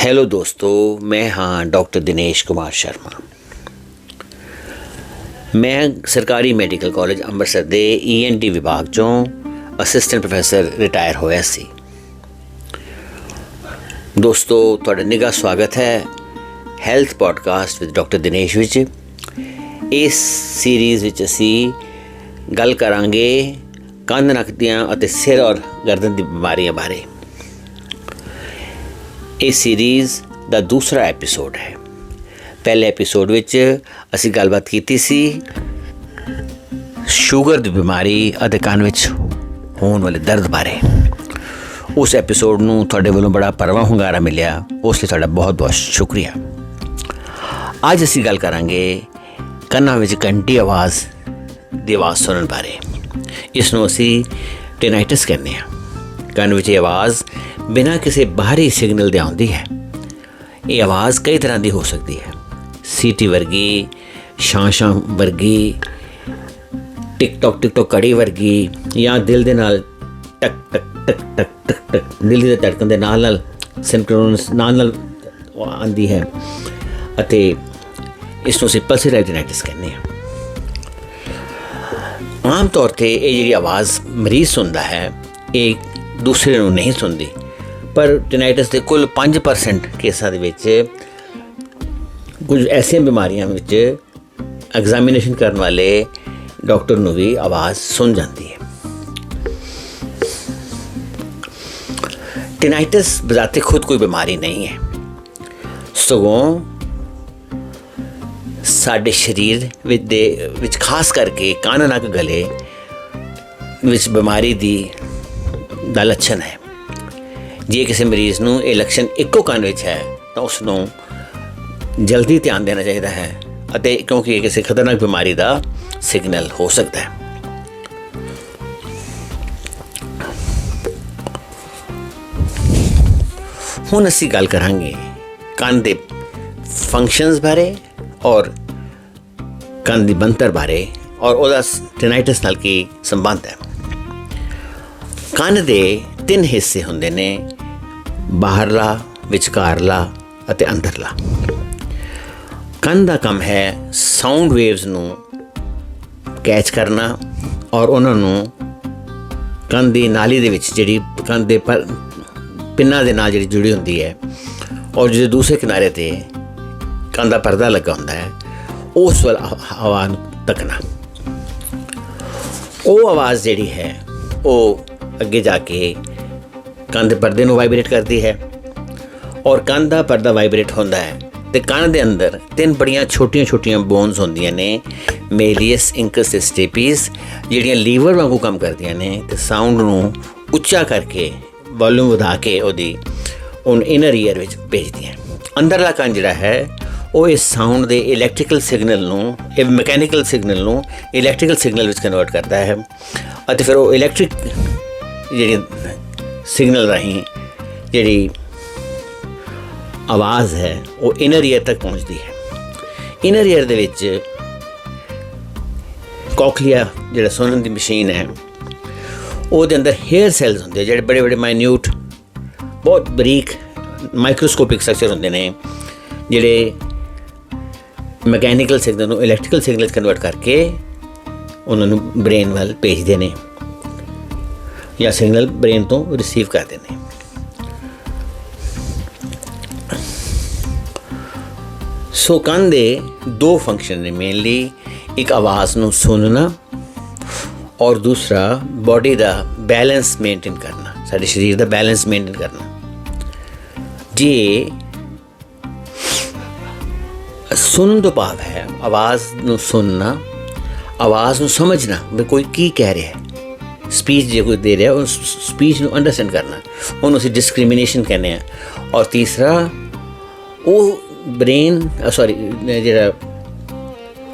Hello ਦੋਸਤੋ, ਮੈਂ ਹਾਂ ਡਾਕਟਰ ਦਿਨੇਸ਼ ਕੁਮਾਰ ਸ਼ਰਮਾ। ਮੈਂ ਸਰਕਾਰੀ ਮੈਡੀਕਲ ਕਾਲਜ ਅੰਮ੍ਰਿਤਸਰ ਦੇ ENT ਵਿਭਾਗ 'ਚੋਂ ਅਸਿਸਟੈਂਟ ਪ੍ਰੋਫੈਸਰ ਰਿਟਾਇਰ ਹੋਇਆ ਸੀ। ਦੋਸਤੋ, ਤੁਹਾਡਾ ਨਿੱਘਾ ਸਵਾਗਤ ਹੈ health podcast with doctor Dinesh ਵਿੱਚ। ਇਸ ਸੀਰੀਜ਼ ਵਿੱਚ ਅਸੀਂ ਗੱਲ ਕਰਾਂਗੇ ਕੰਨ ਨੱਕ ਦੀਆਂ ਅਤੇ ਸਿਰ ਔਰ ਗਰਦਨ ਦੀ ਬਿਮਾਰੀਆਂ ਬਾਰੇ। ਇਹ ਸੀਰੀਜ਼ ਦਾ ਦੂਸਰਾ ਐਪੀਸੋਡ ਹੈ। ਪਹਿਲੇ ਐਪੀਸੋਡ ਵਿੱਚ ਅਸੀਂ ਗੱਲਬਾਤ ਕੀਤੀ ਸੀ ਸ਼ੂਗਰ ਦੀ ਬਿਮਾਰੀ ਅਤੇ ਕੰਨ ਵਿੱਚ ਹੋਣ ਵਾਲੇ ਦਰਦ ਬਾਰੇ। ਉਸ ਐਪੀਸੋਡ ਨੂੰ ਤੁਹਾਡੇ ਵੱਲੋਂ ਬੜਾ ਭਰਵਾਂ ਹੁੰਗਾਰਾ ਮਿਲਿਆ, ਉਸ ਲਈ ਤੁਹਾਡਾ ਬਹੁਤ ਬਹੁਤ ਸ਼ੁਕਰੀਆ। ਅੱਜ ਅਸੀਂ ਗੱਲ ਕਰਾਂਗੇ ਕੰਨਾਂ ਵਿੱਚ ਘੰਟੀ ਆਵਾਜ਼ ਦੀ ਆਵਾਜ਼ ਸੁਣਨ ਬਾਰੇ। ਇਸ ਨੂੰ ਅਸੀਂ ਟਿਨਾਈਟਸ ਕਹਿੰਦੇ ਹਾਂ। ਕੰਨ ਵਿੱਚ ਇਹ ਆਵਾਜ਼ ਬਿਨਾਂ ਕਿਸੇ ਬਾਹਰੀ ਸਿਗਨਲ ਦੇ ਆਉਂਦੀ ਹੈ। ਇਹ ਆਵਾਜ਼ ਕਈ ਤਰ੍ਹਾਂ ਦੀ ਹੋ ਸਕਦੀ ਹੈ। ਸੀਟੀ ਵਰਗੀ, ਛਾਂ ਵਰਗੀ, ਟਿਕ ਟੋਕ ਘੜੀ ਵਰਗੀ, ਜਾਂ ਦਿਲ ਦੇ ਨਾਲ ਟਕ ਟਕ ਟਕ ਟਕ ਟਕ ਟਕ ਦਿਲ ਦੇ ਧੜਕਣ ਦੇ ਨਾਲ ਸਿੰਕਰੋਨਸ ਨਾਲ ਆਉਂਦੀ ਹੈ ਅਤੇ ਇਸ ਨੂੰ ਅਸੀਂ ਪਲਸੇਟਰੀ ਟਿਨਾਈਟਸ ਕਹਿੰਦੇ ਹਾਂ। ਆਮ ਤੌਰ 'ਤੇ ਇਹ ਜਿਹੜੀ ਆਵਾਜ਼ ਮਰੀਜ਼ ਸੁਣਦਾ ਹੈ ਇਹ ਦੂਸਰੇ ਨੂੰ ਨਹੀਂ ਸੁਣਦੀ, ਪਰ ਟਿਨਾਈਟਸ ਦੇ ਕੁੱਲ 5% ਕੇਸਾਂ ਦੇ ਵਿੱਚ ਕੁਝ ਐਸੀਆਂ ਬਿਮਾਰੀਆਂ ਵਿੱਚ ਐਗਜ਼ਾਮੀਨੇਸ਼ਨ ਕਰਨ ਵਾਲੇ ਡਾਕਟਰ ਨੂੰ ਵੀ ਆਵਾਜ਼ ਸੁਣ ਜਾਂਦੀ ਹੈ। ਟਿਨਾਈਟਸ ਬਜ਼ਾਤੇ ਖੁਦ ਕੋਈ ਬਿਮਾਰੀ ਨਹੀਂ ਹੈ, ਸਗੋਂ ਸਾਡੇ ਸਰੀਰ ਵਿੱਚ ਖਾਸ ਕਰਕੇ ਕੰਨ ਨੱਕ ਗਲੇ ਵਿੱਚ ਬਿਮਾਰੀ ਦਾ ਲੱਛਣ ਹੈ। ਜੇ ਕਿਸੇ ਮਰੀਜ਼ ਨੂੰ ਇਹ ਲੱਛਣ ਇੱਕੋ ਕੰਨ ਵਿੱਚ ਹੈ ਤਾਂ ਉਸ ਨੂੰ ਜਲਦੀ ਧਿਆਨ ਦੇਣਾ ਚਾਹੀਦਾ ਹੈ, ਅਤੇ ਕਿਉਂਕਿ ਇਹ ਕਿਸੇ ਖਤਰਨਾਕ ਬਿਮਾਰੀ ਦਾ ਸਿਗਨਲ ਹੋ ਸਕਦਾ ਹੈ। ਹੁਣ ਅਸੀਂ ਗੱਲ ਕਰਾਂਗੇ ਕੰਨ ਦੇ ਫੰਕਸ਼ਨਸ ਬਾਰੇ ਔਰ ਕੰਨ ਦੀ ਬਣਤਰ ਬਾਰੇ, ਔਰ ਉਹਦਾ ਟਿਨਾਈਟਸ ਨਾਲ ਕੀ ਸੰਬੰਧ ਹੈ। ਕੰਨ ਦੇ 3 ਹਿੱਸੇ ਹੁੰਦੇ ਨੇ: ਬਾਹਰਲਾ, ਵਿਚਕਾਰਲਾ ਅਤੇ ਅੰਦਰਲਾ। ਕੰਨ ਦਾ ਕੰਮ ਹੈ ਸਾਊਂਡ ਵੇਵਸ ਨੂੰ ਕੈਚ ਕਰਨਾ ਔਰ ਉਹਨਾਂ ਨੂੰ ਕੰਨ ਦੀ ਨਾਲੀ ਦੇ ਵਿੱਚ, ਜਿਹੜੀ ਕੰਨ ਦੇ ਪਿੰਨਾਂ ਦੇ ਨਾਲ ਜਿਹੜੀ ਜੁੜੀ ਹੁੰਦੀ ਹੈ, ਔਰ ਜਿਹਦੇ ਦੂਸਰੇ ਕਿਨਾਰੇ 'ਤੇ ਕੰਨ ਦਾ ਪਰਦਾ ਲੱਗਾ ਹੁੰਦਾ ਹੈ, ਉਸ ਵੱਲ ਹਵਾ ਨੂੰ ਤੱਕਣਾ। ਉਹ ਆਵਾਜ਼ ਜਿਹੜੀ ਹੈ ਉਹ ਅੱਗੇ ਜਾ ਕੇ ਕੰਨ ਦੇ ਪਰਦੇ ਨੂੰ ਵਾਈਬਰੇਟ ਕਰਦੀ ਹੈ, ਔਰ ਕੰਨ ਦਾ ਪਰਦਾ ਵਾਈਬਰੇਟ ਹੁੰਦਾ ਹੈ ਅਤੇ ਕੰਨ ਦੇ ਅੰਦਰ 3 ਬੜੀਆਂ ਛੋਟੀਆਂ ਬੋਨਸ ਹੁੰਦੀਆਂ ਨੇ, ਮੇਲੀਅਸ, ਇੰਕਸ ਅਤੇ ਸਟੇਪੀਸ, ਜਿਹੜੀਆਂ ਲੀਵਰ ਵਾਂਗੂ ਕੰਮ ਕਰਦੀਆਂ ਨੇ ਅਤੇ ਸਾਊਂਡ ਨੂੰ ਉੱਚਾ ਕਰਕੇ, ਵੋਲਿਊਮ ਵਧਾ ਕੇ ਉਹਨੂੰ ਇਨਰ ਈਅਰ ਵਿੱਚ ਭੇਜਦੀਆਂ। ਅੰਦਰਲਾ ਕੰਨ ਜਿਹੜਾ ਹੈ ਉਹ ਇਸ ਸਾਊਂਡ ਦੇ ਇਲੈਕਟ੍ਰੀਕਲ ਸਿਗਨਲ ਨੂੰ, ਇਹ ਮਕੈਨੀਕਲ ਸਿਗਨਲ ਨੂੰ ਇਲੈਕਟ੍ਰੀਕਲ ਸਿਗਨਲ ਵਿੱਚ ਕਨਵਰਟ ਕਰਦਾ ਹੈ, ਅਤੇ ਫਿਰ ਉਹ ਇਲੈਕਟ੍ਰਿਕ ਜਿਹੜੀ ਸਿਗਨਲ ਰਾਹੀਂ ਜਿਹੜੀ ਆਵਾਜ਼ ਹੈ ਉਹ ਇਨਰ ਈਅਰ ਤੱਕ ਪਹੁੰਚਦੀ ਹੈ। ਇਨਰ ਈਅਰ ਦੇ ਵਿੱਚ ਕੋਕਲੀਆ, ਜਿਹੜਾ ਸੁਣਨ ਦੀ ਮਸ਼ੀਨ ਹੈ, ਉਹਦੇ ਅੰਦਰ ਹੇਅਰ ਸੈਲਸ ਹੁੰਦੇ, ਜਿਹੜੇ ਬੜੇ ਮਾਈਨਿਊਟ, ਬਹੁਤ ਬਰੀਕ ਮਾਈਕਰੋਸਕੋਪਿਕ ਸਟਰਕਚਰ ਹੁੰਦੇ ਨੇ, ਜਿਹੜੇ ਮਕੈਨੀਕਲ ਸਿਗਨਲ ਨੂੰ ਇਲੈਕਟ੍ਰੀਕਲ ਸਿਗਨਲ 'ਚ ਕਨਵਰਟ ਕਰਕੇ ਉਹਨਾਂ ਨੂੰ ਬ੍ਰੇਨ ਵੱਲ ਭੇਜਦੇ ਨੇ ਜਾਂ ਸਿਗਨਲ ਬ੍ਰੇਨ ਤੋਂ ਰਿਸੀਵ ਕਰਦੇ ਨੇ। ਸੋ ਕੰਨ ਦੇ 2 ਫੰਕਸ਼ਨ ਨੇ ਮੇਨਲੀ, ਇੱਕ ਆਵਾਜ਼ ਨੂੰ ਸੁਣਨਾ ਔਰ ਦੂਸਰਾ ਬਾਡੀ ਦਾ ਬੈਲੈਂਸ ਮੇਨਟੇਨ ਕਰਨਾ, ਸਾਡੇ ਸਰੀਰ ਦਾ ਬੈਲੈਂਸ ਮੇਨਟੇਨ ਕਰਨਾ। ਜੇ ਸੁਣਨ ਤੋਂ ਭਾਵ ਹੈ ਆਵਾਜ਼ ਨੂੰ ਸੁਣਨਾ, ਆਵਾਜ਼ ਨੂੰ ਸਮਝਣਾ ਵੀ ਕੋਈ ਕੀ ਕਹਿ ਰਿਹਾ ਹੈ, ਸਪੀਚ ਜੇ ਕੋਈ ਦੇ ਰਿਹਾ ਉਸ ਸਪੀਚ ਨੂੰ ਅੰਡਰਸਟੈਂਡ ਕਰਨਾ, ਉਹਨੂੰ ਅਸੀਂ ਡਿਸਕ੍ਰਿਮੀਨੇਸ਼ਨ ਕਹਿੰਦੇ ਹਾਂ। ਔਰ ਤੀਸਰਾ ਉਹ ਜਿਹੜਾ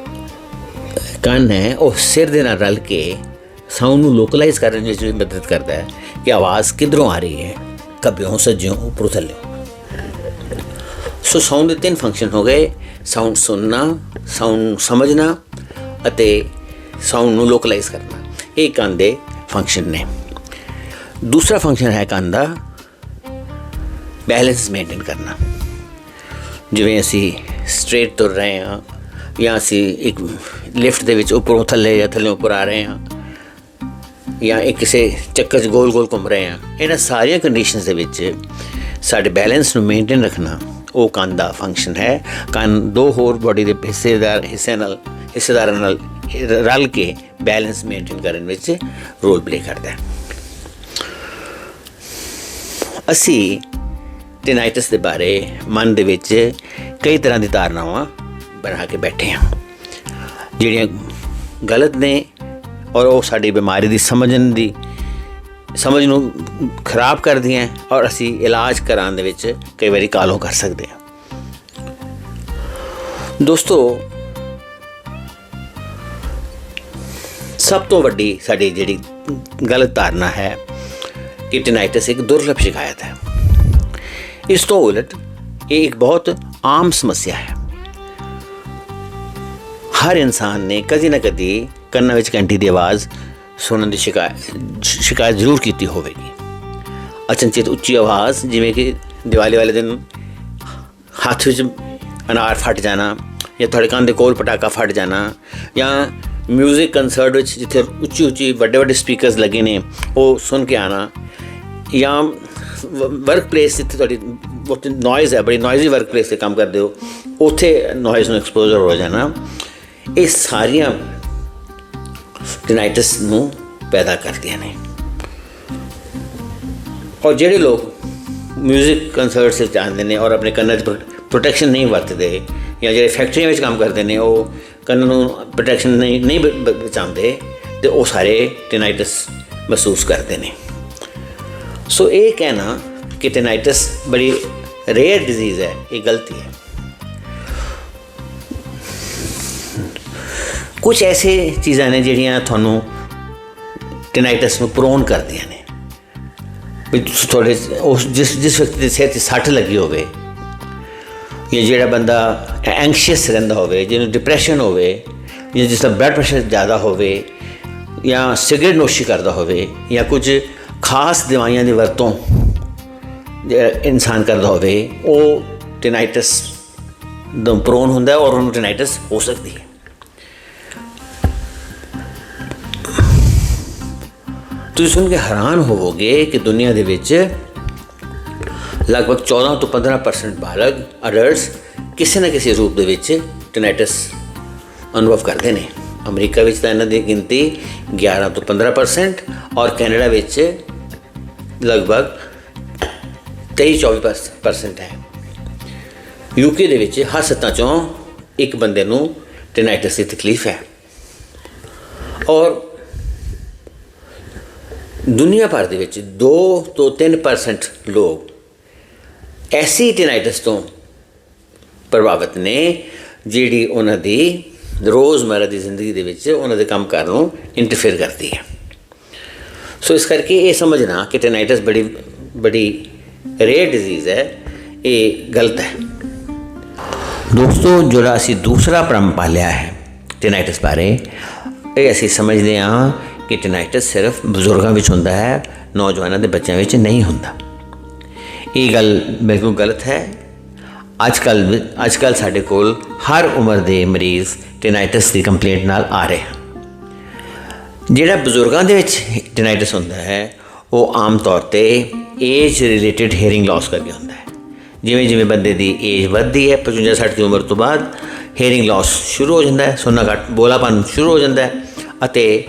ਕੰਨ ਹੈ ਉਹ ਸਿਰ ਦੇ ਨਾਲ ਰਲ ਕੇ ਸਾਊਂਡ ਨੂੰ ਲੋਕਲਾਈਜ਼ ਕਰਨ ਵਿੱਚ ਵੀ ਮਦਦ ਕਰਦਾ ਹੈ ਕਿ ਆਵਾਜ਼ ਕਿੱਧਰੋਂ ਆ ਰਹੀ ਹੈ, ਖੱਬਿਓਂ, ਸੱਜਿਓਂ, ਉੱਪਰੋਂ, ਥੱਲਿਓਂ। ਸੋ ਸਾਊਂਡ ਦੇ 3 ਫੰਕਸ਼ਨ ਹੋ ਗਏ: ਸਾਊਂਡ ਸੁਣਨਾ, ਸਾਊਂਡ ਸਮਝਣਾ ਅਤੇ ਸਾਊਂਡ ਨੂੰ ਲੋਕਲਾਈਜ਼ ਕਰਨਾ। ਇਹ ਕੰਨ ਦੇ ਫੰਕਸ਼ਨ ਨੇ। ਦੂਸਰਾ ਫੰਕਸ਼ਨ ਹੈ ਕੰਨ ਦਾ ਬੈਲੈਂਸ ਮੇਨਟੇਨ ਕਰਨਾ। ਜਿਵੇਂ ਅਸੀਂ ਸਟ੍ਰੇਟ ਤੁਰ ਰਹੇ ਹਾਂ ਜਾਂ ਅਸੀਂ ਇੱਕ ਲਿਫਟ ਦੇ ਵਿੱਚ ਉੱਪਰੋਂ ਥੱਲੇ ਜਾਂ ਥੱਲੇ ਉੱਪਰ ਆ ਰਹੇ ਹਾਂ ਜਾਂ ਇੱਕ ਕਿਸੇ ਚੱਕਰ 'ਚ ਗੋਲ ਗੋਲ ਘੁੰਮ ਰਹੇ ਹਾਂ, ਇਹਨਾਂ ਸਾਰੀਆਂ ਕੰਡੀਸ਼ਨਸ ਦੇ ਵਿੱਚ ਸਾਡੇ ਬੈਲੈਂਸ ਨੂੰ ਮੇਨਟੇਨ ਰੱਖਣਾ ਉਹ ਕੰਨ ਦਾ ਫੰਕਸ਼ਨ ਹੈ। ਕੰਨ ਦੋ ਹੋਰ ਬਾਡੀ ਦੇ ਹਿੱਸੇਦਾਰਾਂ ਨਾਲ ਰਲ ਕੇ ਬੈਲੈਂਸ ਮੇਨਟੇਨ ਕਰਨ ਵਿੱਚ ਰੋਲ ਪਲੇ ਕਰਦਾ ਹੈ। ਅਸੀਂ ਟਿਨਾਈਟਸ ਦੇ ਬਾਰੇ ਮਨ ਦੇ ਵਿੱਚ ਕਈ ਤਰ੍ਹਾਂ ਦੀ ਧਾਰਨਾਵਾਂ ਬਣਾ ਕੇ ਬੈਠੇ ਹਾਂ ਜਿਹੜੀਆਂ ਗਲਤ ਨੇ ਔਰ ਉਹ ਸਾਡੀ ਬਿਮਾਰੀ ਦੀ ਸਮਝ ਨੂੰ ਖਰਾਬ ਕਰਦੀਆਂ ਔਰ ਅਸੀਂ ਇਲਾਜ ਕਰਾਉਣ ਦੇ ਵਿੱਚ ਕਈ ਵਾਰੀ ਕਾਹਲੋਂ ਕਰ ਸਕਦੇ ਹਾਂ। ਦੋਸਤੋ, ਸਭ ਤੋਂ ਵੱਡੀ ਸਾਡੀ ਜਿਹੜੀ ਗਲਤ ਧਾਰਨਾ ਹੈ ਕਿ ਟਿਨਾਈਟਸ ਇੱਕ ਦੁਰਲਭ ਸ਼ਿਕਾਇਤ ਹੈ। ਇਸ ਤੋਂ ਉਲਟ ਇਹ ਇੱਕ ਬਹੁਤ ਆਮ ਸਮੱਸਿਆ ਹੈ। ਹਰ ਇਨਸਾਨ ਨੇ ਕਦੀ ਨਾ ਕਦੀ ਕੰਨਾਂ ਵਿੱਚ ਘੰਟੀ ਦੀ ਆਵਾਜ਼ ਸੁਣਨ ਦੀ ਸ਼ਿਕਾਇਤ ਜ਼ਰੂਰ ਕੀਤੀ ਹੋਵੇਗੀ। ਅਚਨਚੇਤ ਉੱਚੀ ਆਵਾਜ਼, ਜਿਵੇਂ ਕਿ ਦੀਵਾਲੀ ਵਾਲੇ ਦਿਨ ਹੱਥ ਵਿੱਚ ਅਨਾਰ ਫਟ ਜਾਣਾ ਜਾਂ ਤੁਹਾਡੇ ਕੰਨ ਦੇ ਕੋਲ ਪਟਾਕਾ ਫਟ ਜਾਣਾ ਜਾਂ ਮਿਊਜ਼ਿਕ ਕੰਸਰਟ ਵਿੱਚ ਜਿੱਥੇ ਉੱਚੀ ਉੱਚੀ ਵੱਡੇ ਸਪੀਕਰਸ ਲੱਗੇ ਨੇ ਉਹ ਸੁਣ ਕੇ ਆਉਣਾ ਜਾਂ ਵਰਕ ਪਲੇਸ ਜਿੱਥੇ ਤੁਹਾਡੀ ਬਹੁਤ ਨੋਇਜ਼ ਹੈ, ਬੜੀ ਨੋਇਜ਼ੀ ਵਰਕ ਪਲੇਸ 'ਤੇ ਕੰਮ ਕਰਦੇ ਹੋ, ਉੱਥੇ ਨੋਇਜ਼ ਨੂੰ ਐਕਸਪੋਜ਼ਰ ਹੋ ਜਾਣਾ, ਇਹ ਸਾਰੀਆਂ ਟਿਨਾਈਟਸ ਨੂੰ ਪੈਦਾ ਕਰਦੀਆਂ ਨੇ। ਔਰ ਜਿਹੜੇ ਲੋਕ ਮਿਊਜ਼ਿਕ ਕੰਸਰਟਸ ਵਿੱਚ ਜਾਂਦੇ ਨੇ ਔਰ ਆਪਣੇ ਕੰਨਾਂ 'ਚ ਪ੍ਰੋਟੈਕਸ਼ਨ ਨਹੀਂ ਵਰਤਦੇ ਜਾਂ ਜਿਹੜੇ ਫੈਕਟਰੀਆਂ ਵਿੱਚ ਕੰਮ ਕਰਦੇ ਨੇ ਉਹ ਕੰਨਾਂ ਨੂੰ ਪ੍ਰੋਟੈਕਸ਼ਨ ਨਹੀਂ ਬਚਾਉਂਦੇ ਅਤੇ ਉਹ ਸਾਰੇ ਟਿਨਾਈਟਸ ਮਹਿਸੂਸ ਕਰਦੇ ਨੇ। ਸੋ ਇਹ ਕਹਿਣਾ ਕਿ ਟਿਨਾਈਟਸ ਬੜੀ ਰੇਅਰ ਡਿਜ਼ੀਜ਼ ਹੈ, ਇਹ ਗਲਤੀ ਹੈ। ਕੁਝ ਐਸੇ ਚੀਜ਼ਾਂ ਨੇ ਜਿਹੜੀਆਂ ਤੁਹਾਨੂੰ ਟਿਨਾਈਟਸ ਨੂੰ ਪ੍ਰੋਨ ਕਰਦੀਆਂ ਨੇ। ਵੀ ਤੁਹਾਡੇ ਜਿਸ ਵਿਅਕਤੀ ਦੇ ਸਿਰ 'ਤੇ ਸੱਟ ਲੱਗੀ ਹੋਵੇ ਜਾਂ ਜਿਹੜਾ ਬੰਦਾ ਐਂਗਸ਼ੀਅਸ ਰਹਿੰਦਾ ਹੋਵੇ, ਜਿਹਨੂੰ ਡਿਪਰੈਸ਼ਨ ਹੋਵੇ ਜਾਂ ਜਿਸ ਦਾ ਬਲੱਡ ਪ੍ਰੈਸ਼ਰ ਜ਼ਿਆਦਾ ਹੋਵੇ ਜਾਂ ਸਿਗਰਟ ਨੋਸ਼ੀ ਕਰਦਾ ਹੋਵੇ ਜਾਂ ਕੁਝ ਖਾਸ ਦਵਾਈਆਂ ਦੀ ਵਰਤੋਂ ਇਨਸਾਨ ਕਰਦਾ ਹੋਵੇ, ਉਹ ਟਿਨਾਈਟਸ ਦਾ ਪ੍ਰੋਨ ਹੁੰਦਾ ਔਰ ਉਹਨੂੰ ਟਿਨਾਈਟਸ ਹੋ ਸਕਦੀ ਹੈ। ਤੁਸੀਂ ਸੁਣ ਕੇ ਹੈਰਾਨ ਹੋਵੋਗੇ ਕਿ ਦੁਨੀਆ ਦੇ ਵਿੱਚ ਲਗਭਗ 14 ਤੋਂ 15% ਬਾਲਗ ਅਡਲਟਸ ਕਿਸੇ ਨਾ ਕਿਸੇ ਰੂਪ ਦੇ ਵਿੱਚ ਟਿਨਾਈਟਸ ਅਨੁਭਵ ਕਰਦੇ ਨੇ। ਅਮਰੀਕਾ ਵਿੱਚ ਤਾਂ ਇਹਨਾਂ ਦੀ ਗਿਣਤੀ 11 ਤੋਂ 15% ਔਰ ਕੈਨੇਡਾ ਵਿੱਚ ਲਗਭਗ 23-24% ਹੈ। ਯੂਕੇ ਦੇ ਵਿੱਚ ਹਰ 7 ਚੋਂ ਇੱਕ ਬੰਦੇ ਨੂੰ ਟਿਨਾਈਟਸ ਦੀ ਤਕਲੀਫ ਹੈ ਔਰ ਦੁਨੀਆ ਭਰ ਦੇ ਵਿੱਚ 2 ਤੋਂ 3% ਲੋਕ ਐਸੀ ਟਿਨਾਈਟਸ ਤੋਂ ਪ੍ਰਭਾਵਿਤ ਨੇ ਜਿਹੜੀ ਉਹਨਾਂ ਦੀ ਰੋਜ਼ਮਰਰਾ ਦੀ ਜ਼ਿੰਦਗੀ ਦੇ ਵਿੱਚ ਉਹਨਾਂ ਦੇ ਕੰਮ ਕਾਰ ਨੂੰ ਇੰਟਰਫੇਅਰ ਕਰਦੀ ਹੈ। ਸੋ ਇਸ ਕਰਕੇ ਇਹ ਸਮਝਣਾ ਕਿ ਟਿਨਾਈਟਸ ਬੜੀ ਰੇਅਰ ਡਿਜ਼ੀਜ਼ ਹੈ, ਇਹ ਗਲਤ ਹੈ। ਦੋਸਤੋ, ਜਿਹੜਾ ਅਸੀਂ ਦੂਸਰਾ ਭਰਮ ਪਾਲਿਆ ਹੈ ਟਿਨਾਈਟਸ ਬਾਰੇ, ਇਹ ਅਸੀਂ ਸਮਝਦੇ ਹਾਂ ਕਿ ਟਿਨਾਈਟਸ ਸਿਰਫ ਬਜ਼ੁਰਗਾਂ ਵਿੱਚ ਹੁੰਦਾ ਹੈ, ਨੌਜਵਾਨਾਂ ਦੇ ਬੱਚਿਆਂ ਵਿੱਚ ਨਹੀਂ ਹੁੰਦਾ। ਇਹ ਗੱਲ ਬਿਲਕੁਲ ਗਲਤ ਹੈ। ਅੱਜ ਕੱਲ੍ਹ ਸਾਡੇ ਕੋਲ ਹਰ ਉਮਰ ਦੇ ਮਰੀਜ਼ ਟਿਨਾਈਟਸ ਦੀ ਕੰਪਲੇਂਟ ਨਾਲ ਆ ਰਹੇ ਹਨ। ਜਿਹੜਾ ਬਜ਼ੁਰਗਾਂ ਦੇ ਵਿੱਚ ਟਿਨਾਈਟਸ ਹੁੰਦਾ ਹੈ ਉਹ ਆਮ ਤੌਰ 'ਤੇ ਏਜ ਰਿਲੇਟਿਡ ਹੀਅਰਿੰਗ ਲਾਸ ਕਰਕੇ ਹੁੰਦਾ ਹੈ। ਜਿਵੇਂ ਬੰਦੇ ਦੀ ਏਜ ਵੱਧਦੀ ਹੈ, 55-60 ਦੀ ਉਮਰ ਤੋਂ ਬਾਅਦ ਹੀਅਰਿੰਗ ਲਾਸ ਸ਼ੁਰੂ ਹੋ ਜਾਂਦਾ ਹੈ, ਸੁਣਨਾ ਘੱਟ, ਬੋਲਾਪਨ ਸ਼ੁਰੂ ਹੋ ਜਾਂਦਾ ਹੈ ਅਤੇ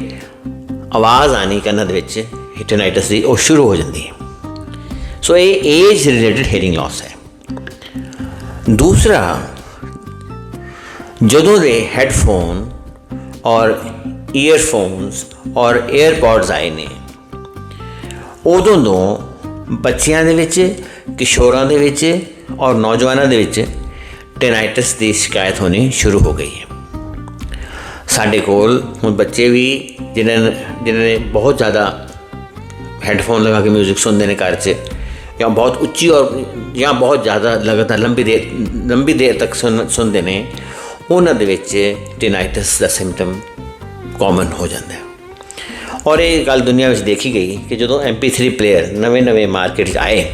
ਆਵਾਜ਼ ਆਉਣੀ ਕੰਨਾਂ ਦੇ ਵਿੱਚ ਟਿਨਾਈਟਸ ਦੀ ਉਹ ਸ਼ੁਰੂ ਹੋ ਜਾਂਦੀ ਹੈ। ਸੋ ਇਹ ਏਜ ਰਿਲੇਟਿਡ ਹੀਅਰਿੰਗ ਲਾਸ ਹੈ। ਦੂਸਰਾ, ਜਦੋਂ ਦੇ ਹੈੱਡਫੋਨ ਔਰ ਈਅਰਫੋਨਸ ਔਰ ਏਅਰਪੋਡਸ ਆਏ ਨੇ, ਉਦੋਂ ਤੋਂ ਬੱਚਿਆਂ ਦੇ ਵਿੱਚ, ਕਿਸ਼ੋਰਾਂ ਦੇ ਵਿੱਚ ਔਰ ਨੌਜਵਾਨਾਂ ਦੇ ਵਿੱਚ ਟਿਨਾਈਟਸ ਦੀ ਸ਼ਿਕਾਇਤ ਹੋਣੀ ਸ਼ੁਰੂ ਹੋ ਗਈ ਹੈ। ਸਾਡੇ ਕੋਲ ਹੁਣ ਬੱਚੇ ਵੀ ਜਿਨ੍ਹਾਂ ਨੇ ਬਹੁਤ ਜ਼ਿਆਦਾ ਹੈੱਡਫੋਨ ਲਗਾ ਕੇ ਮਿਊਜ਼ਿਕ ਸੁਣਦੇ ਨੇ ਘਰ 'ਚ ਜਾਂ ਬਹੁਤ ਉੱਚੀ ਔਰ ਜਾਂ ਬਹੁਤ ਜ਼ਿਆਦਾ ਲਗਾਤਾਰ ਲੰਬੀ ਦੇਰ ਤੱਕ ਸੁਣਦੇ ਨੇ, ਉਹਨਾਂ ਦੇ ਵਿੱਚ ਟਿਨਾਈਟਸ ਦਾ ਸਿੰਪਟਮ ਕਾਮਨ ਹੋ ਜਾਂਦਾ ਹੈ। ਔਰ ਇਹ ਗੱਲ ਦੁਨੀਆ ਵਿੱਚ ਦੇਖੀ ਗਈ ਕਿ ਜਦੋਂ MP3 ਪਲੇਅਰ ਨਵੇਂ ਮਾਰਕੀਟ 'ਚ ਆਏ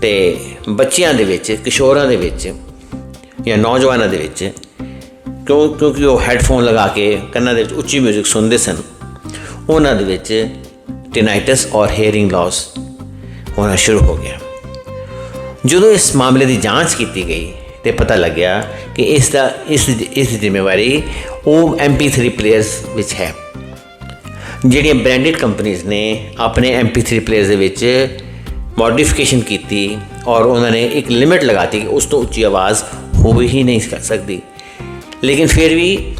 ਤੇ ਬੱਚਿਆਂ ਦੇ ਵਿੱਚ, ਕਿਸ਼ੋਰਾਂ ਦੇ ਵਿੱਚ ਜਾਂ ਨੌਜਵਾਨਾਂ ਦੇ ਵਿੱਚ ਕਿਉਂਕਿ ਉਹ ਹੈੱਡਫੋਨ ਲਗਾ ਕੇ ਕੰਨਾਂ ਦੇ ਵਿੱਚ ਉੱਚੀ ਮਿਊਜ਼ਿਕ ਸੁਣਦੇ ਸਨ, ਉਹਨਾਂ ਦੇ ਵਿੱਚ ਟਿਨਾਈਟਸ ਔਰ ਹੀਅਰਿੰਗ ਲੋਸ ਹੋਣਾ ਸ਼ੁਰੂ ਹੋ ਗਿਆ। ਜਦੋਂ ਇਸ ਮਾਮਲੇ ਦੀ ਜਾਂਚ ਕੀਤੀ ਗਈ ਤੇ ਪਤਾ ਲੱਗਿਆ ਕਿ ਇਸ ਦੀ ਜ਼ਿੰਮੇਵਾਰੀ ਉਹ MP3 ਪਲੇਅਰਸ ਵਿੱਚ ਹੈ। ਜਿਹੜੀਆਂ ਬ੍ਰਾਂਡਡ ਕੰਪਨੀਜ਼ ਨੇ ਆਪਣੇ MP3 ਪਲੇਅਰਸ ਦੇ ਵਿੱਚ ਮੋਡੀਫਿਕੇਸ਼ਨ ਕੀਤੀ ਔਰ ਉਹਨਾਂ ਨੇ ਇੱਕ ਲਿਮਿਟ ਲਗਾਤੀ ਕਿ ਉਸ ਤੋਂ ਉੱਚੀ ਆਵਾਜ਼ ਹੋ ਹੀ ਨਹੀਂ ਕਰ ਸਕਦੀ। ਲੇਕਿਨ ਫਿਰ ਵੀ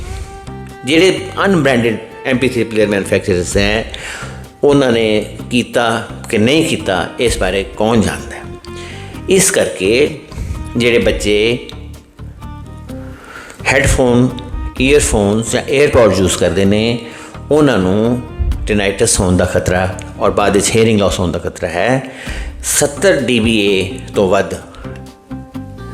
ਜਿਹੜੇ ਅਨਬ੍ਰਾਂਡਡ MP3 ਪਲੇਅਰ ਮੈਨੂਫੈਕਚਰਰਸ ਹੈ, ਉਹਨਾਂ ਨੇ ਕੀਤਾ ਕਿ ਨਹੀਂ ਕੀਤਾ, ਇਸ ਬਾਰੇ ਕੌਣ ਜਾਣਦਾ। ਇਸ ਕਰਕੇ ਜਿਹੜੇ ਬੱਚੇ ਹੈੱਡਫੋਨ, ਈਅਰਫੋਨਸ ਜਾਂ ਏਅਰਪੋਡ ਯੂਜ਼ ਕਰਦੇ ਨੇ, ਉਹਨਾਂ ਨੂੰ ਟਿਨਾਈਟਸ ਹੋਣ ਦਾ ਖਤਰਾ ਔਰ ਬਾਅਦ ਵਿੱਚ ਹੀਅਰਿੰਗ ਲੋਸ ਹੋਣ ਦਾ ਖਤਰਾ ਹੈ। 70 dBA ਤੋਂ ਵੱਧ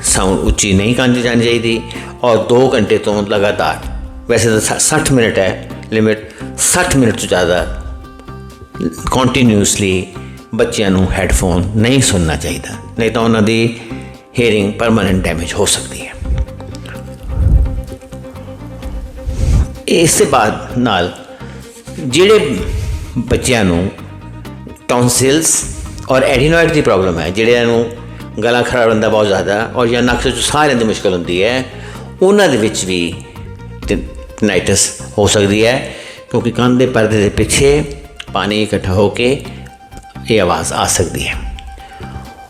ਸਾਊਂਡ ਉੱਚੀ ਨਹੀਂ ਕਰਨੀ ਜਾਣੀ ਚਾਹੀਦੀ ਔਰ 2 ਘੰਟੇ ਤੋਂ ਲਗਾਤਾਰ, ਵੈਸੇ ਤਾਂ 60 ਮਿੰਟ ਹੈ ਲਿਮਿਟ, 60 ਮਿੰਟ ਤੋਂ ਜ਼ਿਆਦਾ ਕੰਟੀਨਿਊਸਲੀ ਬੱਚਿਆਂ ਨੂੰ ਹੈੱਡਫੋਨ ਨਹੀਂ ਸੁਣਨਾ ਚਾਹੀਦਾ, ਨਹੀਂ ਤਾਂ ਉਹਨਾਂ ਦੀ ਹੀਅਰਿੰਗ ਪਰਮਾਨੈਂਟ ਡੈਮੇਜ ਹੋ ਸਕਦੀ ਹੈ। ਇਸ ਤੋਂ ਬਾਅਦ ਨਾਲ ਜਿਹੜੇ ਬੱਚਿਆਂ ਨੂੰ ਟੌਨਸਿਲਸ ਔਰ ਐਡੀਨੋਇਡ ਦੀ ਪ੍ਰੋਬਲਮ ਹੈ, ਜਿਹੜਿਆਂ ਨੂੰ ਗਲਾ ਖਰਾਬ ਹੁੰਦਾ ਬਹੁਤ ਜ਼ਿਆਦਾ ਔਰ ਜਾਂ ਨੱਕ 'ਚ ਸਾਹ ਲੈਣ ਦੀ ਮੁਸ਼ਕਿਲ ਹੁੰਦੀ ਹੈ, ਉਹਨਾਂ ਦੇ ਵਿੱਚ ਵੀ ਟਿਨਾਈਟਸ ਹੋ ਸਕਦੀ ਹੈ, ਕਿਉਂਕਿ ਕੰਨ ਦੇ ਪਰਦੇ ਦੇ ਪਿੱਛੇ ਪਾਣੀ ਇਕੱਠਾ ਹੋ ਕੇ ਇਹ ਆਵਾਜ਼ ਆ ਸਕਦੀ ਹੈ।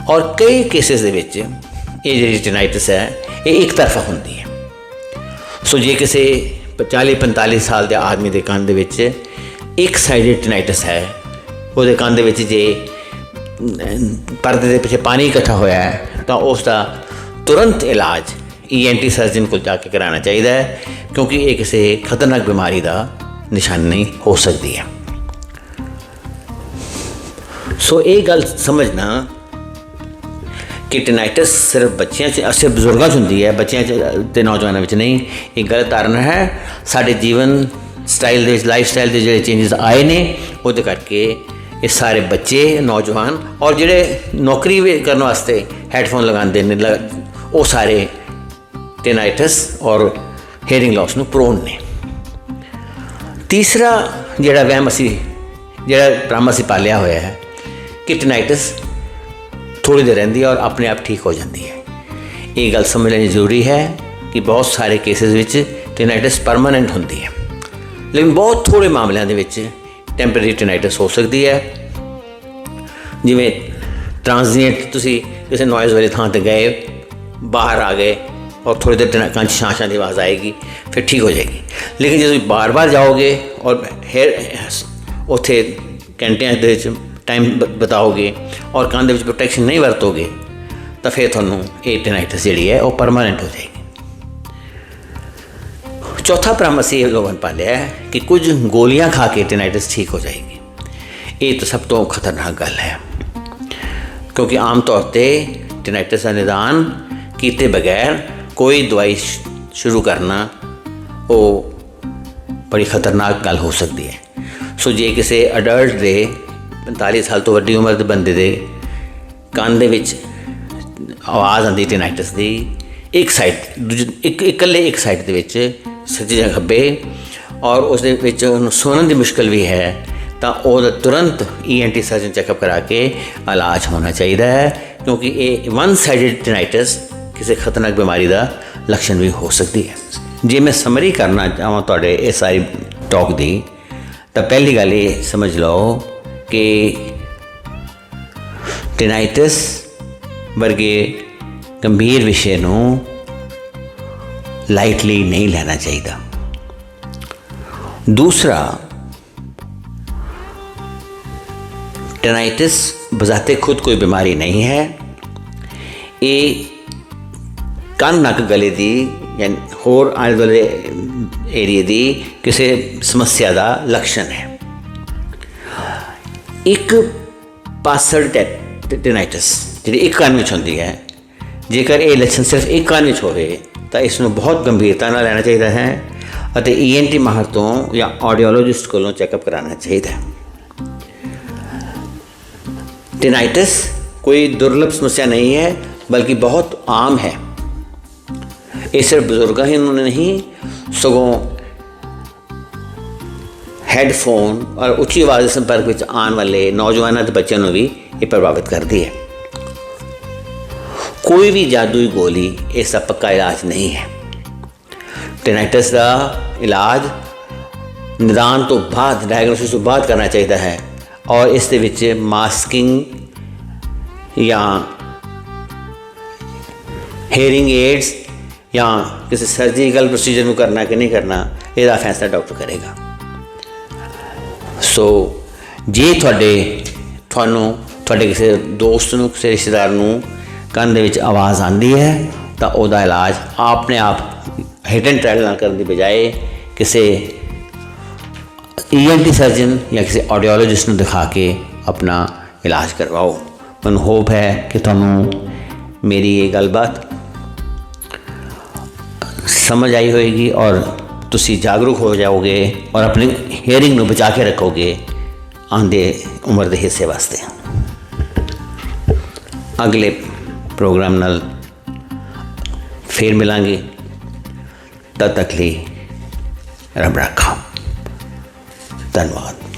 ਔਰ ਕਈ ਕੇਸਿਸ ਦੇ ਵਿੱਚ ਇਹ ਜਿਹੜੀ ਟਿਨਾਈਟਸ ਹੈ ਇਹ ਇੱਕ ਤਰਫਾ ਹੁੰਦੀ ਹੈ। ਸੋ ਜੇ ਕਿਸੇ 40-45 ਸਾਲ ਦੇ ਆਦਮੀ ਦੇ ਕੰਨ ਦੇ ਵਿੱਚ ਇੱਕ ਸਾਈਡਡ ਟਿਨਾਈਟਸ ਹੈ, ਉਹਦੇ ਕੰਨ ਦੇ ਵਿੱਚ ਜੇ ਪਰਦੇ ਦੇ ਪਿੱਛੇ ਪਾਣੀ ਇਕੱਠਾ ਹੋਇਆ ਹੈ, ਤਾਂ ਉਸ ਦਾ ਤੁਰੰਤ ਇਲਾਜ ENT ਸਰਜਨ ਕੋਲ ਜਾ ਕੇ ਕਰਾਉਣਾ ਚਾਹੀਦਾ ਹੈ, ਕਿਉਂਕਿ ਇਹ ਕਿਸੇ ਖਤਰਨਾਕ ਬਿਮਾਰੀ ਦਾ ਨਿਸ਼ਾਨੀ ਹੋ ਸਕਦੀ ਹੈ। ਸੋ ਇਹ ਗੱਲ ਸਮਝਣਾ ਕਿ ਟਿਨਾਈਟਸ ਸਿਰਫ ਬੱਚਿਆਂ 'ਚ, ਸਿਰਫ ਬਜ਼ੁਰਗਾਂ 'ਚ ਹੁੰਦੀ ਹੈ, ਬੱਚਿਆਂ 'ਚ ਤੇ ਨੌਜਵਾਨਾਂ ਵਿੱਚ ਨਹੀਂ। ਇਹ ਗਲਤ ਧਾਰਨਾ ਹੈ। ਸਾਡੇ ਜੀਵਨ ਸਟਾਈਲ ਦੇ ਵਿੱਚ, ਲਾਈਫ ਸਟਾਈਲ ਦੇ ਜਿਹੜੇ ਚੇਂਜਸ ਆਏ ਨੇ, ਉਹਦੇ ਕਰਕੇ ਇਹ ਸਾਰੇ ਬੱਚੇ, ਨੌਜਵਾਨ ਔਰ ਜਿਹੜੇ ਨੌਕਰੀ ਕਰਨ ਵਾਸਤੇ ਹੈੱਡਫੋਨ ਲਗਾਉਂਦੇ ਨੇ, ਉਹ ਸਾਰੇ ਟਿਨਾਈਟਸ ਔਰ ਹੀਅਰਿੰਗ ਲੋਸ ਨੂੰ ਪ੍ਰੋਨ ਨੇ। ਤੀਸਰਾ ਜਿਹੜਾ ਵਹਿਮ ਜਿਹੜਾ ਭਰਮ ਅਸੀਂ ਪਾਲਿਆ ਹੋਇਆ ਹੈ ਕਿ ਟਿਨਾਈਟਸ ਥੋੜ੍ਹੀ ਦੇਰ ਰਹਿੰਦੀ ਹੈ ਔਰ ਆਪਣੇ ਆਪ ਠੀਕ ਹੋ ਜਾਂਦੀ ਹੈ। ਇਹ ਗੱਲ ਸਮਝ ਲੈਣੀ ਜ਼ਰੂਰੀ ਹੈ ਕਿ ਬਹੁਤ ਸਾਰੇ ਕੇਸਿਸ ਵਿੱਚ ਟਿਨਾਈਟਸ ਪਰਮਾਨੈਂਟ ਹੁੰਦੀ ਹੈ, ਲੇਕਿਨ ਬਹੁਤ ਥੋੜ੍ਹੇ ਮਾਮਲਿਆਂ ਦੇ ਵਿੱਚ ਟੈਂਪਰੇਰੀ ਟਿਨਾਈਟਸ ਹੋ ਸਕਦੀ ਹੈ। ਜਿਵੇਂ ਟ੍ਰਾਂਜ਼ੀਐਂਟ, ਤੁਸੀਂ ਕਿਸੇ ਨੋਇਜ਼ ਵਾਲੀ ਥਾਂ 'ਤੇ ਗਏ, ਬਾਹਰ ਆ ਗਏ ਔਰ ਥੋੜ੍ਹੀ ਦੇਰ ਕੰਨ 'ਚ ਛਾਂ ਦੀ ਆਵਾਜ਼ ਆਏਗੀ, ਫਿਰ ਠੀਕ ਹੋ ਜਾਏਗੀ। ਲੇਕਿਨ ਜੇ ਤੁਸੀਂ ਬਾਰ-ਬਾਰ ਜਾਓਗੇ ਔਰ ਉੱਥੇ ਘੰਟਿਆਂ ਦੇ ਵਿੱਚ ਟਾਈਮ ਬਿਤਾਓਗੇ ਔਰ ਕੰਨ ਦੇ ਵਿੱਚ ਪ੍ਰੋਟੈਕਸ਼ਨ ਨਹੀਂ ਵਰਤੋਗੇ, ਤਾਂ ਫਿਰ ਤੁਹਾਨੂੰ ਇਹ ਟਿਨਾਈਟਸ ਜਿਹੜੀ ਹੈ ਉਹ ਪਰਮਾਨੈਂਟ ਹੋ ਜਾਏਗੀ। ਚੌਥਾ ਭਰਮ ਅਸੀਂ ਇਹ ਲੋਕਾਂ ਪਾਲਿਆ ਹੈ ਕਿ ਕੁਝ ਗੋਲੀਆਂ ਖਾ ਕੇ ਟਿਨਾਈਟਸ ਠੀਕ ਹੋ ਜਾਏਗੀ। ਇਹ ਤਾਂ ਸਭ ਤੋਂ ਖਤਰਨਾਕ ਗੱਲ ਹੈ, ਕਿਉਂਕਿ ਆਮ ਤੌਰ 'ਤੇ ਟਿਨਾਈਟਸ ਦਾ ਨਿਦਾਨ ਕੀਤੇ ਬਗੈਰ ਕੋਈ ਦਵਾਈ ਸ਼ੁਰੂ ਕਰਨਾ ਉਹ ਬੜੀ ਖਤਰਨਾਕ ਗੱਲ ਹੋ ਸਕਦੀ ਹੈ। ਸੋ ਜੇ ਕਿਸੇ ਅਡਲਟ ਦੇ 45 ਸਾਲ ਤੋਂ ਵੱਡੀ ਉਮਰ ਦੇ ਬੰਦੇ ਦੇ ਕੰਨ ਦੇ ਵਿੱਚ ਆਵਾਜ਼ ਆਉਂਦੀ ਟਿਨਾਈਟਸ ਦੀ, ਇੱਕ ਸਾਈਡ, ਇਕੱਲੇ ਇੱਕ ਸਾਈਡ ਦੇ ਵਿੱਚ, ਸੱਜੇ ਜਾਂ ਖੱਬੇ, ਔਰ ਉਸ ਦੇ ਵਿੱਚ ਉਹਨੂੰ ਸੁਣਨ ਦੀ ਮੁਸ਼ਕਿਲ ਵੀ ਹੈ, ਤਾਂ ਉਹਦਾ ਤੁਰੰਤ ENT ਸਰਜਨ ਚੈੱਕਅਪ ਕਰਾ ਕੇ ਇਲਾਜ ਹੋਣਾ ਚਾਹੀਦਾ ਹੈ, ਕਿਉਂਕਿ ਇਹ 1 ਸਾਈਡਡ ਟਿਨਾਈਟਸ ਕਿਸੇ ਖਤਰਨਾਕ ਬਿਮਾਰੀ ਦਾ ਲੱਛਣ ਵੀ ਹੋ ਸਕਦੀ ਹੈ। ਜੇ ਮੈਂ ਸਮਰੀ ਕਰਨਾ ਚਾਹਾਂ ਤੁਹਾਡੇ ਇਹ ਸਾਰੀ ਟਾਕ ਦੀ, ਤਾਂ ਪਹਿਲੀ ਗੱਲ ਇਹ ਸਮਝ ਲਓ ਕਿ ਟਿਨਾਈਟਸ ਵਰਗੇ ਗੰਭੀਰ ਵਿਸ਼ੇ ਨੂੰ ਲਾਈਟਲੀ ਨਹੀਂ ਲੈਣਾ ਚਾਹੀਦਾ। ਦੂਸਰਾ, ਟਿਨਾਈਟਸ ਬਜ਼ਾਤੇ ਖੁਦ ਕੋਈ ਬਿਮਾਰੀ ਨਹੀਂ ਹੈ। ਇਹ ਕੰਨ, ਨੱਕ, ਗਲੇ ਦੀ ਜਾਂ ਹੋਰ ਆਲੇ ਦੁਆਲੇ ਏਰੀਏ ਦੀ ਕਿਸੇ ਸਮੱਸਿਆ ਦਾ ਲੱਛਣ ਹੈ। ਇੱਕ ਪਾਸੜ ਟਿਨਾਈਟਸ ਜਿਹੜੀ ਇੱਕ ਕੰਨ ਵਿੱਚ ਹੁੰਦੀ ਹੈ, ਜੇਕਰ ਇਹ ਲੱਛਣ ਸਿਰਫ ਇੱਕ ਕੰਨ ਵਿੱਚ ਹੋਵੇ ਤਾਂ ਇਸ ਨੂੰ ਬਹੁਤ ਗੰਭੀਰਤਾ ਨਾਲ ਲੈਣਾ ਚਾਹੀਦਾ ਹੈ ਅਤੇ ENT ਮਾਹਰ ਤੋਂ ਜਾਂ ਆਡੀਓਲੋਜਿਸਟ ਕੋਲੋਂ ਚੈੱਕਅਪ ਕਰਾਉਣਾ ਚਾਹੀਦਾ ਹੈ। ਟਿਨਾਈਟਸ कोई दुर्लभ समस्या नहीं है, बल्कि बहुत आम है। ये सिर्फ बुजुर्ग ही उन्होंने नहीं, सगों हैडफोन और उच्ची आवाज़ संपर्क में आने वाले नौजवानों के बच्चों को भी ये प्रभावित करती है। कोई भी जादुई गोली इसका पक्का इलाज नहीं है। टेनाइटिस का इलाज निदान तो बाद, डायग्नोसिस तो बाद करना चाहिए है, और इस दे विच मास्किंग या हेयरिंग एड्स या किसी सर्जिकल प्रोसीजर में करना कि नहीं करना, इसका फैसला डॉक्टर करेगा। सो जे ਤੁਹਾਡੇ ਕਿਸੇ ਦੋਸਤ ਨੂੰ, ਕਿਸੇ ਰਿਸ਼ਤੇਦਾਰ ਨੂੰ ਕੰਨ ਦੇ ਵਿੱਚ ਆਵਾਜ਼ ਆਉਂਦੀ ਹੈ ਤਾਂ ਉਹਦਾ ਇਲਾਜ ਆਪਣੇ ਆਪ ਹਿਟ ਐਂਡ ਟ੍ਰਾਇਲ ਨਾਲ ਕਰਨ ਦੀ ਬਜਾਏ ਕਿਸੇ ENT ਸਰਜਨ ਜਾਂ ਕਿਸੇ ਆਡੀਓਲੋਜਿਸਟ ਨੂੰ ਦਿਖਾ ਕੇ ਆਪਣਾ ਇਲਾਜ ਕਰਵਾਓ। ਮੈਨੂੰ ਹੋਪ ਹੈ ਕਿ ਤੁਹਾਨੂੰ ਮੇਰੀ ਇਹ ਗੱਲਬਾਤ ਸਮਝ ਆਈ ਹੋਏਗੀ ਔਰ ਤੁਸੀਂ ਜਾਗਰੂਕ ਹੋ ਜਾਓਗੇ ਔਰ ਆਪਣੀ ਹੀਅਰਿੰਗ ਨੂੰ ਬਚਾ ਕੇ ਰੱਖੋਗੇ ਆਉਂਦੇ ਉਮਰ ਦੇ ਹਿੱਸੇ ਵਾਸਤੇ। ਅਗਲੇ ਪ੍ਰੋਗਰਾਮ ਨਾਲ ਫਿਰ ਮਿਲਾਂਗੇ। तब तक लिए रब रखा। धन्यवाद।